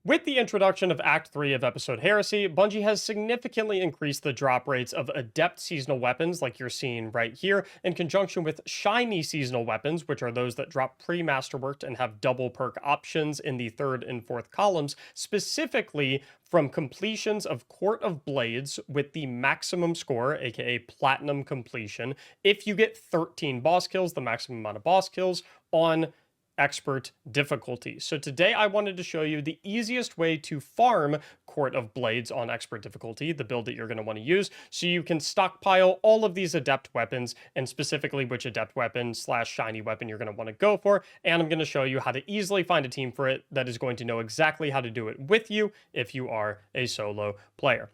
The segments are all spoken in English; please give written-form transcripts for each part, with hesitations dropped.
With the introduction of Act 3 of Episode Heresy, Bungie has significantly increased the drop rates of adept seasonal weapons, like you're seeing right here, in conjunction with shiny seasonal weapons, which are those that drop pre-masterworked and have double perk options in the third and fourth columns, specifically from completions of Court of Blades with the maximum score, aka platinum completion, if you get 13 boss kills, the maximum amount of boss kills, on expert difficulty. So today I wanted to show you the easiest way to farm Court of Blades on expert difficulty, the build that you're going to want to use, so you can stockpile all of these adept weapons, and specifically which adept weapon / shiny weapon you're going to want to go for. And I'm going to show you how to easily find a team for it that is going to know exactly how to do it with you if you are a solo player.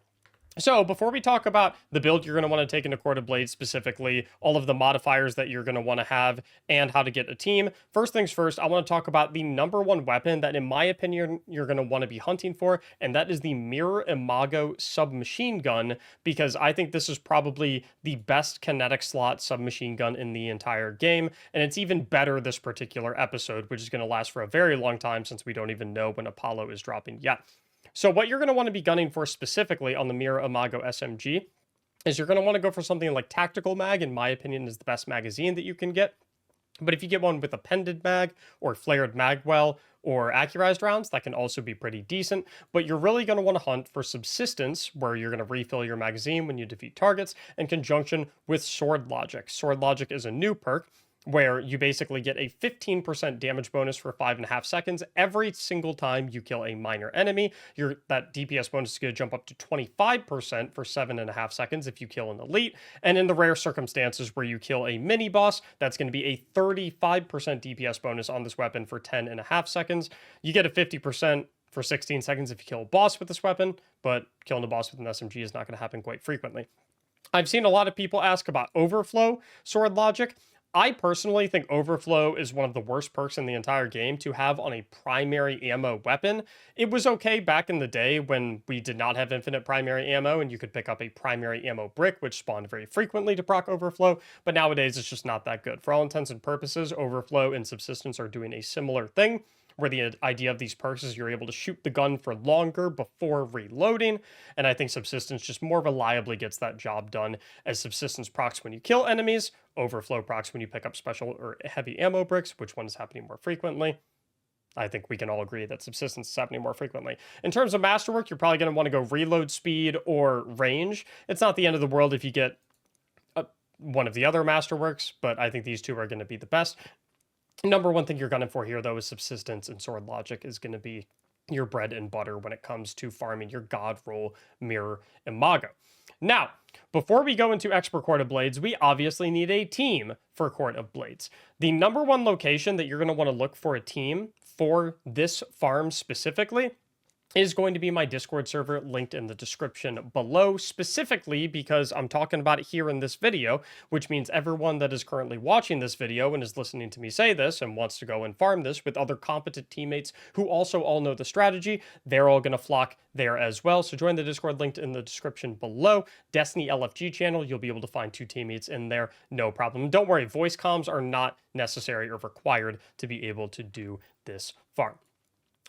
So before we talk about the build you're going to want to take into Court of Blades specifically, all of the modifiers that you're going to want to have, and how to get a team, first things first, I want to talk about the number one weapon that in my opinion you're going to want to be hunting for, and that is the Mirror Imago submachine gun, because I think this is probably the best kinetic slot submachine gun in the entire game, and it's even better this particular episode, which is going to last for a very long time since we don't even know when Apollo is dropping yet. So what you're going to want to be gunning for specifically on the Mirror Imago SMG is you're going to want to go for something like Tactical Mag, in my opinion, is the best magazine that you can get. But if you get one with a pendant mag or flared magwell or accurized rounds, that can also be pretty decent. But you're really going to want to hunt for Subsistence, where you're going to refill your magazine when you defeat targets, in conjunction with Sword Logic. Sword Logic is a new perk where you basically get a 15% damage bonus for 5.5 seconds every single time you kill a minor enemy. That DPS bonus is going to jump up to 25% for 7.5 seconds if you kill an elite. And in the rare circumstances where you kill a mini boss, that's going to be a 35% DPS bonus on this weapon for 10.5 seconds. You get a 50% for 16 seconds if you kill a boss with this weapon, but killing a boss with an SMG is not going to happen quite frequently. I've seen a lot of people ask about Overflow Sword Logic. I personally think Overflow is one of the worst perks in the entire game to have on a primary ammo weapon. It was okay back in the day when we did not have infinite primary ammo and you could pick up a primary ammo brick, which spawned very frequently to proc Overflow, but nowadays it's just not that good. For all intents and purposes, Overflow and Subsistence are doing a similar thing, where the idea of these perks is you're able to shoot the gun for longer before reloading, and I think Subsistence just more reliably gets that job done, as Subsistence procs when you kill enemies, Overflow procs when you pick up special or heavy ammo bricks, which one is happening more frequently. I think we can all agree that Subsistence is happening more frequently. In terms of Masterwork, you're probably going to want to go reload speed or range. It's not the end of the world if you get one of the other Masterworks, but I think these two are going to be the best. Number one thing you're gunning for here, though, is Subsistence, and Sword Logic is going to be your bread and butter when it comes to farming your God roll Mirror Imago. Now, before we go into Expert Court of Blades, we obviously need a team for Court of Blades. The number one location that you're going to want to look for a team for this farm specifically is going to be my Discord server linked in the description below, specifically because I'm talking about it here in this video, which means everyone that is currently watching this video and is listening to me say this and wants to go and farm this with other competent teammates who also all know the strategy, they're all going to flock there as well. So join the Discord linked in the description below. Destiny LFG channel, you'll be able to find 2 teammates in there, no problem. Don't worry, voice comms are not necessary or required to be able to do this farm.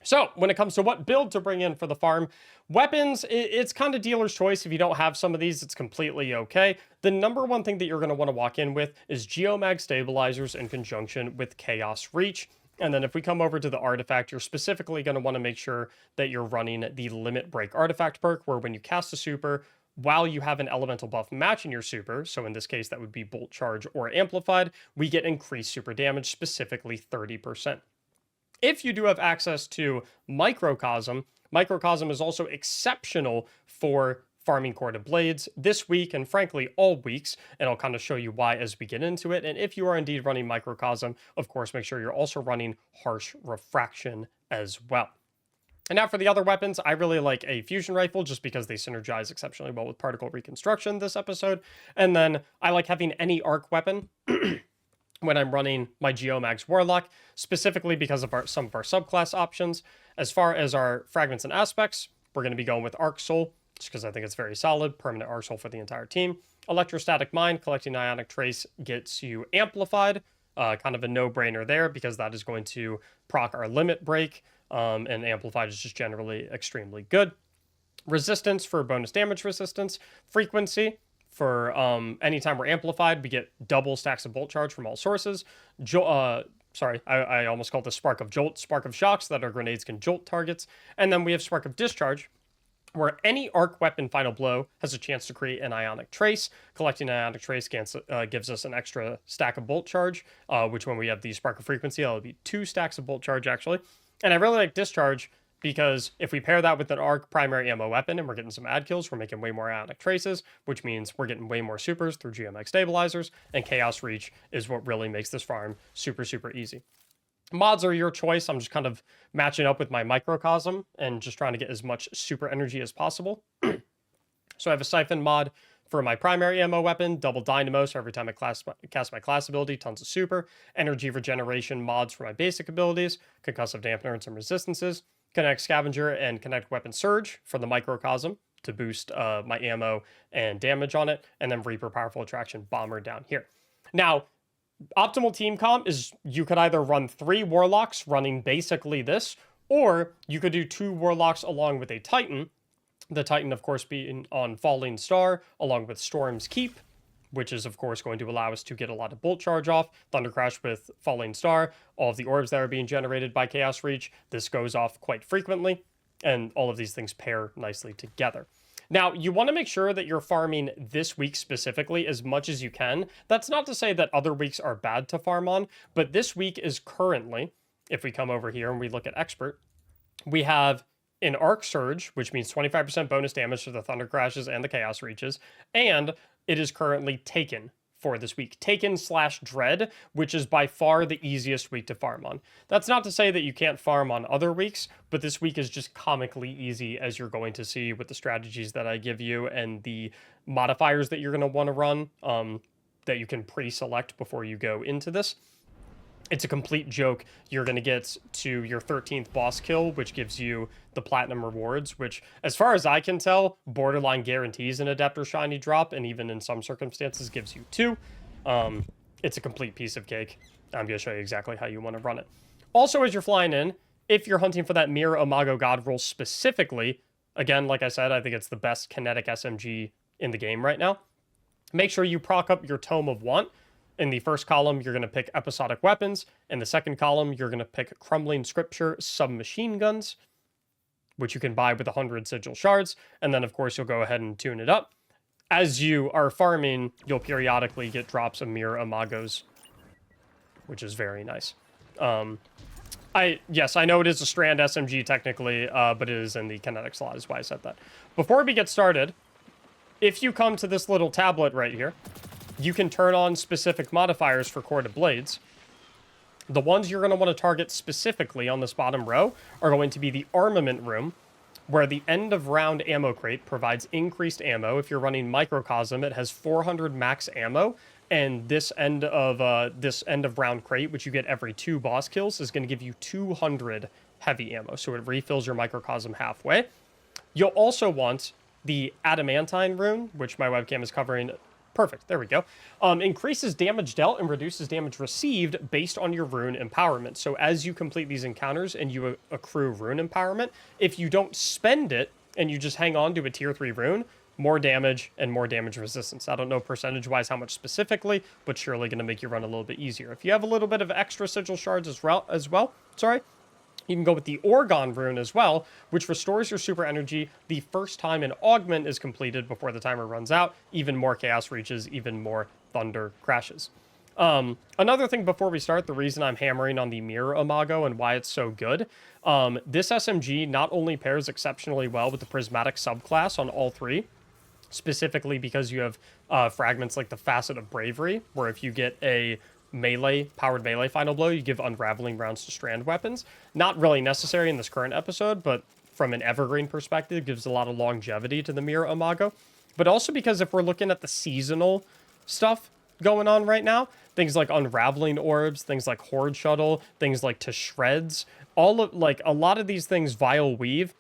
So when it comes to what build to bring in for the farm, weapons, it's kind of dealer's choice. If you don't have some of these, it's completely okay. The number one thing that you're going to want to walk in with is Geomag stabilizers in conjunction with Chaos Reach. And then if we come over to the artifact, you're specifically going to want to make sure that you're running the Limit Break artifact perk, where when you cast a super, while you have an elemental buff matching your super, so in this case that would be Bolt Charge or Amplified, we get increased super damage, specifically 30%. If you do have access to Microcosm, Microcosm is also exceptional for farming Court of Blades this week, and frankly all weeks, and I'll kind of show you why as we get into it. And if you are indeed running Microcosm, of course make sure you're also running Harsh Refraction as well. And now for the other weapons, I really like a fusion rifle just because they synergize exceptionally well with particle reconstruction this episode. And then I like having any arc weapon when I'm running my Geomag's Warlock, specifically because of some of our subclass options. As far as our fragments and aspects, we're going to be going with Arc Soul, just because I think it's very solid, permanent Arc Soul for the entire team. Electrostatic Mine, collecting Ionic Trace gets you amplified, kind of a no-brainer there, because that is going to proc our Limit Break and amplified is just generally extremely good. Resistance for bonus damage resistance. Frequency for anytime we're amplified, we get double stacks of bolt charge from all sources. Sorry, I almost called this Spark of Jolt, Spark of Shocks, that our grenades can jolt targets. And then we have Spark of Discharge, where any arc weapon final blow has a chance to create an ionic trace. Collecting an ionic trace gives us an extra stack of bolt charge, which when we have the Spark of Frequency, that'll be 2 stacks of bolt charge, actually. And I really like Discharge because if we pair that with an arc primary ammo weapon and we're getting some ad kills, we're making way more ionic traces, which means we're getting way more supers through geometric stabilizers, and Chaos Reach is what really makes this farm super, super easy. Mods are your choice. I'm just kind of matching up with my microcosm and just trying to get as much super energy as possible. So I have a Siphon mod for my primary ammo weapon, double dynamo, so every time I cast my class ability, tons of super. Energy regeneration mods for my basic abilities, concussive dampener and some resistances. Kinetic Scavenger and Kinetic Weapon Surge for the microcosm to boost my ammo and damage on it, and then Reaper Powerful Attraction Bomber down here. Now, optimal team comp is you could either run 3 Warlocks running basically this, or you could do 2 Warlocks along with a Titan. The Titan, of course, being on Falling Star, along with Storm's Keep, which is, of course, going to allow us to get a lot of bolt charge off. Thunder Crash with Falling Star, all of the orbs that are being generated by Chaos Reach, this goes off quite frequently, and all of these things pair nicely together. Now, you want to make sure that you're farming this week specifically as much as you can. That's not to say that other weeks are bad to farm on, but this week is currently, if we come over here and we look at Expert, we have an Arc Surge, which means 25% bonus damage to the Thunder Crashes and the Chaos Reaches, and it is currently Taken for this week. Taken/Dread, which is by far the easiest week to farm on. That's not to say that you can't farm on other weeks, but this week is just comically easy, as you're going to see with the strategies that I give you and the modifiers that you're going to want to run that you can pre-select before you go into this. It's a complete joke. You're going to get to your 13th boss kill, which gives you the platinum rewards, which, as far as I can tell, borderline guarantees an Adept or Shiny drop, and even in some circumstances gives you 2. It's a complete piece of cake. I'm going to show you exactly how you want to run it. Also, as you're flying in, if you're hunting for that Mirror Imago God roll specifically, again, like I said, I think it's the best kinetic SMG in the game right now. Make sure you proc up your Tome of Want. In the first column, you're going to pick Episodic Weapons. In the second column, you're going to pick Crumbling Scripture Submachine Guns, which you can buy with 100 Sigil Shards. And then, of course, you'll go ahead and tune it up. As you are farming, you'll periodically get drops of Mirror Imagos, which is very nice. Yes, I know it is a Strand SMG technically, but it is in the kinetic slot, is why I said that. Before we get started, if you come to this little tablet right here, you can turn on specific modifiers for corded blades. The ones you're going to want to target specifically on this bottom row are going to be the armament room, where the end of round ammo crate provides increased ammo. If you're running microcosm, it has 400 max ammo, and this end of round crate, which you get every 2 boss kills, is going to give you 200 heavy ammo, so it refills your microcosm halfway. You'll also want the adamantine rune, which my webcam is covering. Perfect, there we go. Increases damage dealt and reduces damage received based on your rune empowerment. So as you complete these encounters and you accrue rune empowerment, if you don't spend it and you just hang on to a tier 3 rune, more damage and more damage resistance. I don't know percentage-wise how much specifically, but surely going to make you run a little bit easier. If you have a little bit of extra sigil shards as well, you can go with the Orgon rune as well, which restores your super energy the first time an augment is completed before the timer runs out. Even more chaos reaches, even more thunder crashes. Another thing before we start, the reason I'm hammering on the Mirror Imago and why it's so good, this SMG not only pairs exceptionally well with the Prismatic subclass on all 3, specifically because you have fragments like the Facet of Bravery, where if you get a powered melee final blow, you give unraveling rounds to strand weapons. Not really necessary in this current episode, but from an evergreen perspective, gives a lot of longevity to the Mirror Imago. But also because if we're looking at the seasonal stuff going on right now, things like unraveling orbs, things like horde shuttle, things like to shreds, a lot of these things, vile weave,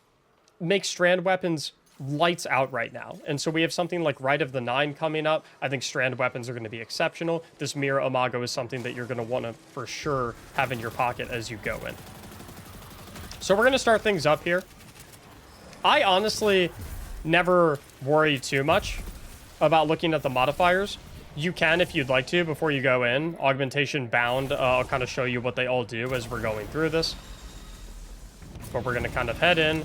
make strand weapons lights out right now. And so we have something like Rite of the Nine coming up. I think strand weapons are going to be exceptional. This Mirror Imago is something that you're going to want to for sure have in your pocket as you go in. So we're going to start things up here. I honestly never worry too much about looking at the modifiers. You can if you'd like to before you go in. Augmentation bound, I'll kind of show you what they all do as we're going through this. But we're going to kind of head in.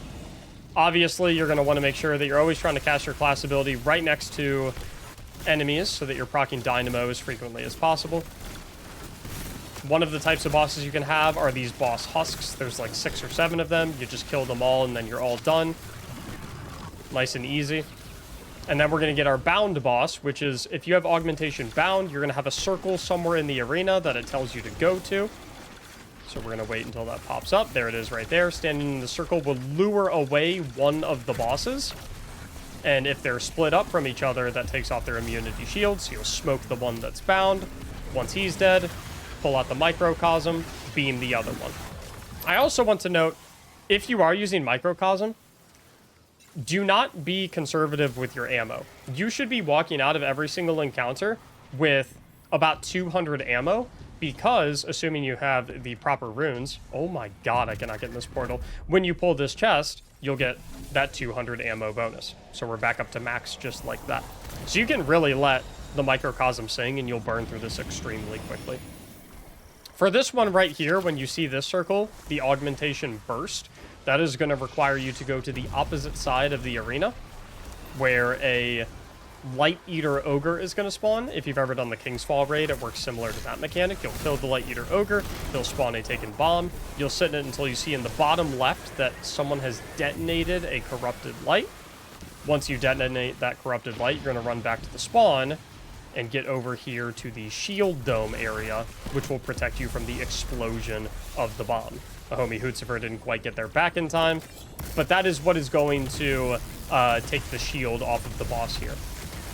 Obviously, you're going to want to make sure that you're always trying to cast your class ability right next to enemies so that you're proccing Dynamo as frequently as possible. One of the types of bosses you can have are these boss husks. There's like 6 or 7 of them. You just kill them all and then you're all done. Nice and easy. And then we're going to get our bound boss, which is if you have augmentation bound, you're going to have a circle somewhere in the arena that it tells you to go to. So we're going to wait until that pops up. There it is right there. Standing in the circle will lure away one of the bosses. And if they're split up from each other, that takes off their immunity shields. So you'll smoke the one that's bound. Once he's dead, pull out the microcosm, beam the other one. I also want to note, if you are using microcosm, do not be conservative with your ammo. You should be walking out of every single encounter with about 200 ammo, because, assuming you have the proper runes, oh my god, I cannot get in this portal. When you pull this chest, you'll get that 200 ammo bonus. So we're back up to max just like that. So you can really let the microcosm sing and you'll burn through this extremely quickly. For this one right here, when you see this circle, the augmentation burst, that is going to require you to go to the opposite side of the arena, where a Light Eater Ogre is going to spawn. If you've ever done the King's Fall raid, it works similar to that mechanic. You'll kill the Light Eater Ogre, he'll spawn a taken bomb. You'll sit in it until you see in the bottom left that someone has detonated a corrupted light. Once you detonate that corrupted light, you're going to run back to the spawn and get over here to the shield dome area, which will protect you from the explosion of the bomb. The homie Hootzifer didn't quite get there back in time, but that is what is going to take the shield off of the boss here.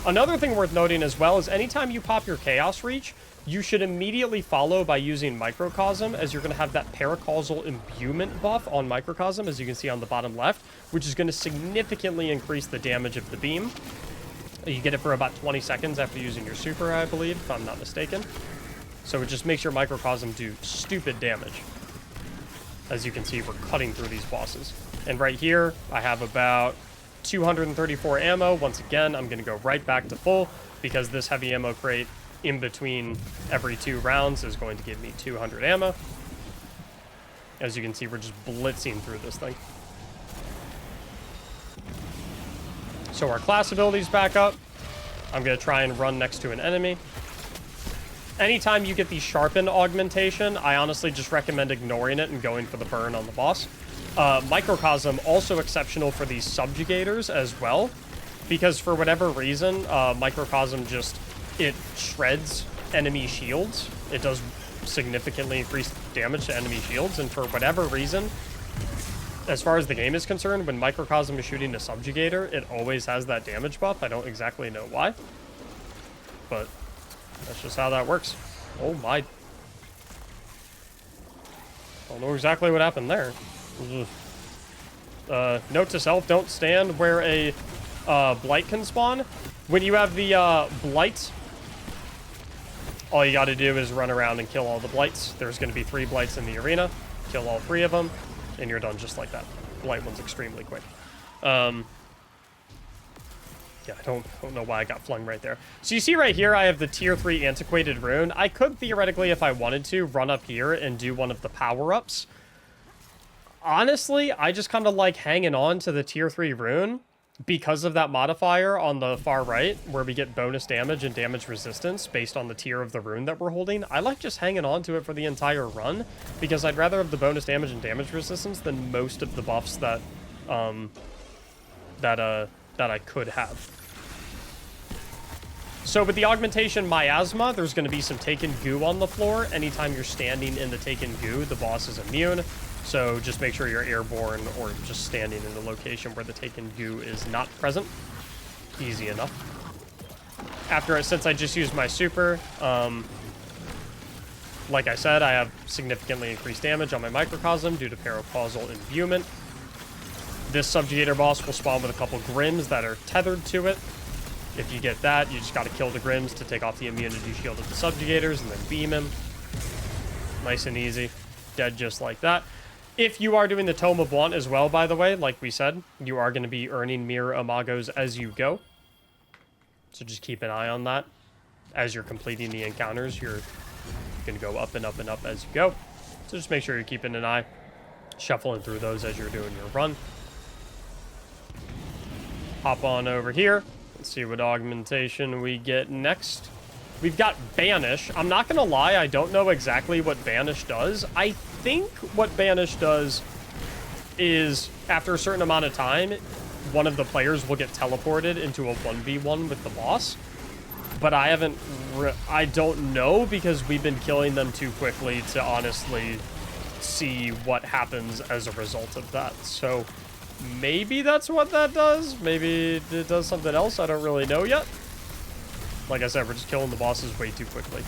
Another thing worth noting as well is anytime you pop your Chaos Reach, you should immediately follow by using Microcosm, as you're going to have that Paracausal Imbuement buff on Microcosm, as you can see on the bottom left, which is going to significantly increase the damage of the beam. You get it for about 20 seconds after using your super, I believe, if I'm not mistaken. So it just makes your Microcosm do stupid damage. As you can see, we're cutting through these bosses. And right here, I have about 234 ammo. Once again, I'm going to go right back to full, because this heavy ammo crate in between every 2 rounds is going to give me 200 ammo. As you can see, we're just blitzing through this thing. So our class ability's back up. I'm going to try and run next to an enemy. Anytime you get the sharpen augmentation, I honestly just recommend ignoring it and going for the burn on the boss. Microcosm, also exceptional for these subjugators as well, because for whatever reason, Microcosm it shreds enemy shields. It does significantly increase damage to enemy shields, and for whatever reason, as far as the game is concerned, when Microcosm is shooting a subjugator, it always has that damage buff. I don't exactly know why, but that's just how that works. Oh my. Don't know exactly what happened there. Note to self, don't stand where a blight can spawn. When you have the blights, all you gotta do is run around and kill all the blights. There's gonna be 3 blights in the arena. Kill all 3 of them, and you're done just like that. Blight one's extremely quick. Yeah, I don't know why I got flung right there. So you see right here, I have the tier 3 antiquated rune. I could theoretically, if I wanted to, run up here and do one of the power-ups. Honestly, I just kind of like hanging on to the tier 3 rune because of that modifier on the far right, where we get bonus damage and damage resistance based on the tier of the rune that we're holding. I like just hanging on to it for the entire run, because I'd rather have the bonus damage and damage resistance than most of the buffs that that I could have. So with the augmentation Miasma, there's going to be some taken goo on the floor. Anytime you're standing in the taken goo, the boss is immune. So just make sure you're airborne or just standing in the location where the taken goo is not present. Easy enough. Since I just used my super, like I said, I have significantly increased damage on my Microcosm due to Paracausal Imbuement. This subjugator boss will spawn with a couple Grims that are tethered to it. If you get that, you just got to kill the Grims to take off the immunity shield of the subjugators and then beam him. Nice and easy. Dead just like that. If you are doing the Tome of Want as well, by the way, like we said, you are going to be earning Mirror Imagos as you go. So just keep an eye on that. As you're completing the encounters, you're going to go up and up and up as you go. So just make sure you're keeping an eye, shuffling through those as you're doing your run. Hop on over here. Let's see what augmentation we get next. We've got Banish. I'm not going to lie, I don't know exactly what Banish does. I think what Banish does is, after a certain amount of time, one of the players will get teleported into a 1v1 with the boss. But I don't know, because we've been killing them too quickly to honestly see what happens as a result of that. So maybe that's what that does. Maybe it does something else. I don't really know yet. Like I said, we're just killing the bosses way too quickly.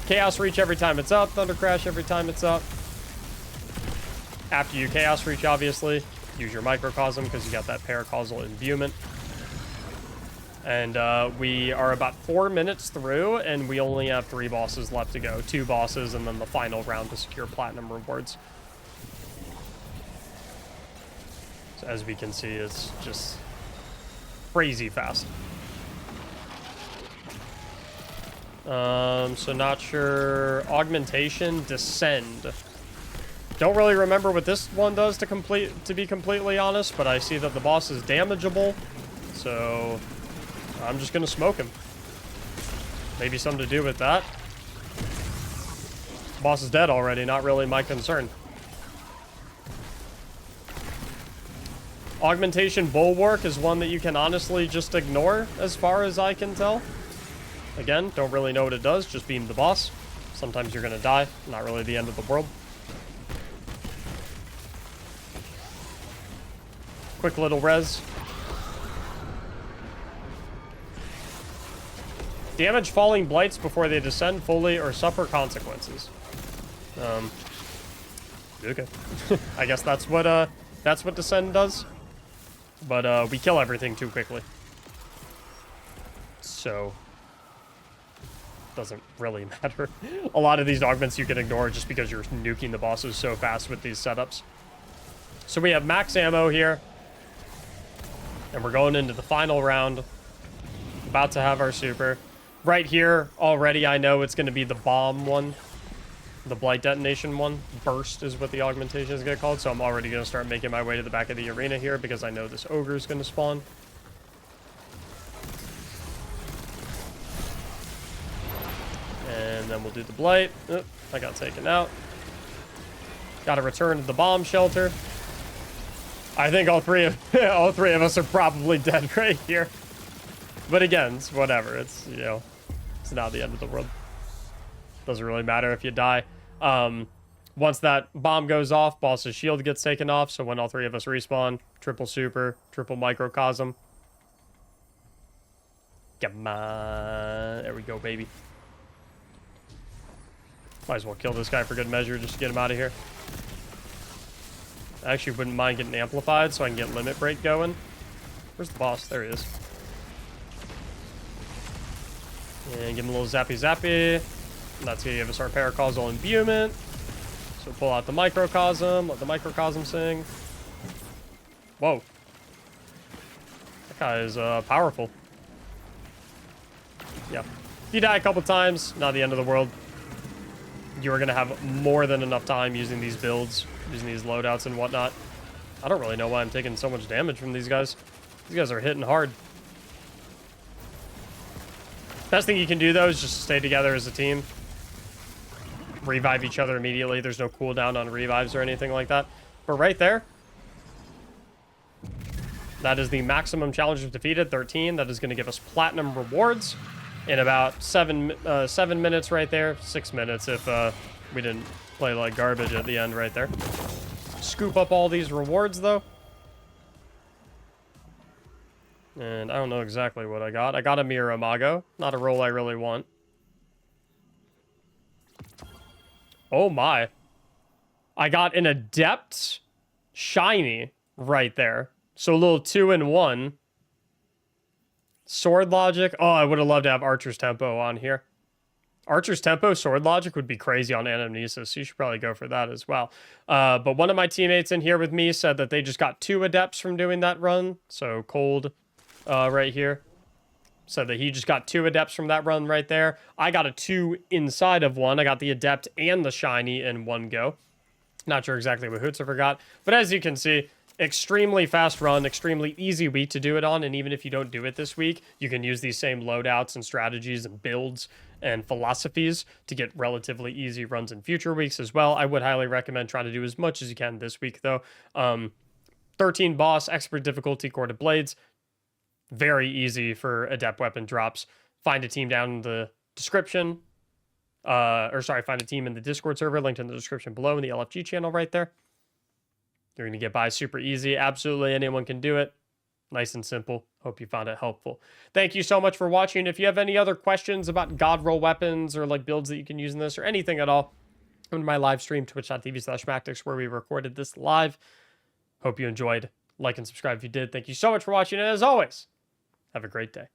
Chaos Reach every time it's up. Thunder Crash every time it's up. After you Chaos Reach, obviously, use your Microcosm because you got that Paracausal Imbuement. And we are about 4 minutes through, and we only have 3 bosses left to go. 2 bosses, and then the final round to secure Platinum rewards. So as we can see, it's just crazy fast. So not sure. Augmentation, Descend. Don't really remember what this one does to be completely honest, but I see that the boss is damageable, so I'm just gonna smoke him. Maybe something to do with that. Boss is dead already, not really my concern. Augmentation Bulwark is one that you can honestly just ignore, as far as I can tell. Again, don't really know what it does, just beam the boss. Sometimes you're gonna die, not really the end of the world. Quick little res. Damage falling blights before they descend fully or suffer consequences. Okay. I guess that's what descend does. But we kill everything too quickly. So doesn't really matter. A lot of these augments you can ignore just because you're nuking the bosses so fast with these setups. So we have max ammo here. And we're going into the final round. About to have our super. Right here, already I know it's going to be the bomb one. The Blight Detonation one. Burst is what the augmentation is going to call it. So I'm already going to start making my way to the back of the arena here because I know this ogre is going to spawn. And then we'll do the Blight. Oh, I got taken out. Got to return to the bomb shelter. I think all three of us are probably dead right here. But again, it's whatever. It's, you know, it's not the end of the world. Doesn't really matter if you die. Once that bomb goes off, boss's shield gets taken off. So when all 3 of us respawn, triple super, triple microcosm. Come on. There we go, baby. Might as well kill this guy for good measure just to get him out of here. I actually wouldn't mind getting amplified so I can get limit break going. Where's the boss? There he is. And give him a little zappy zappy. And that's gonna give us our Paracausal Imbuement. So pull out the Microcosm, let the Microcosm sing. Whoa. That guy is powerful. Yeah. If you die a couple times, not the end of the world. You are gonna have more than enough time using these builds, using these loadouts and whatnot. I don't really know why I'm taking so much damage from these guys. These guys are hitting hard. Best thing you can do, though, is just stay together as a team. Revive each other immediately. There's no cooldown on revives or anything like that. But right there, that is the maximum challenge of defeated, 13. That is going to give us platinum rewards in about 7 minutes right there. 6 minutes if we didn't play like garbage at the end right there. Scoop up all these rewards, though. And I don't know exactly what I got. I got a Mirror Imago. Not a role I really want. Oh my. I got an Adept Shiny right there. So a little 2-in-1. Sword Logic. Oh, I would have loved to have Archer's Tempo on here. Archer's Tempo Sword Logic would be crazy on Anamnesis. You should probably go for that as well. But one of my teammates in here with me said that they just got 2 Adepts from doing that run. So Cold right here. So that he just got 2 Adepts from that run right there. I got a 2 inside of one. I got the Adept and the Shiny in one go. Not sure exactly what Hootser forgot. But as you can see, extremely fast run, extremely easy week to do it on. And even if you don't do it this week, you can use these same loadouts and strategies and builds and philosophies to get relatively easy runs in future weeks as well. I would highly recommend trying to do as much as you can this week, though. 13 boss, expert difficulty, Corded Blades. Very easy for Adept weapon drops. Find a team down in the description. Find a team in the Discord server, linked in the description below in the LFG channel right there. You're going to get by super easy. Absolutely anyone can do it. Nice and simple. Hope you found it helpful. Thank you so much for watching. If you have any other questions about God roll weapons or like builds that you can use in this or anything at all, come to my live stream, twitch.tv/Mactics, where we recorded this live. Hope you enjoyed. Like and subscribe if you did. Thank you so much for watching. And as always, have a great day.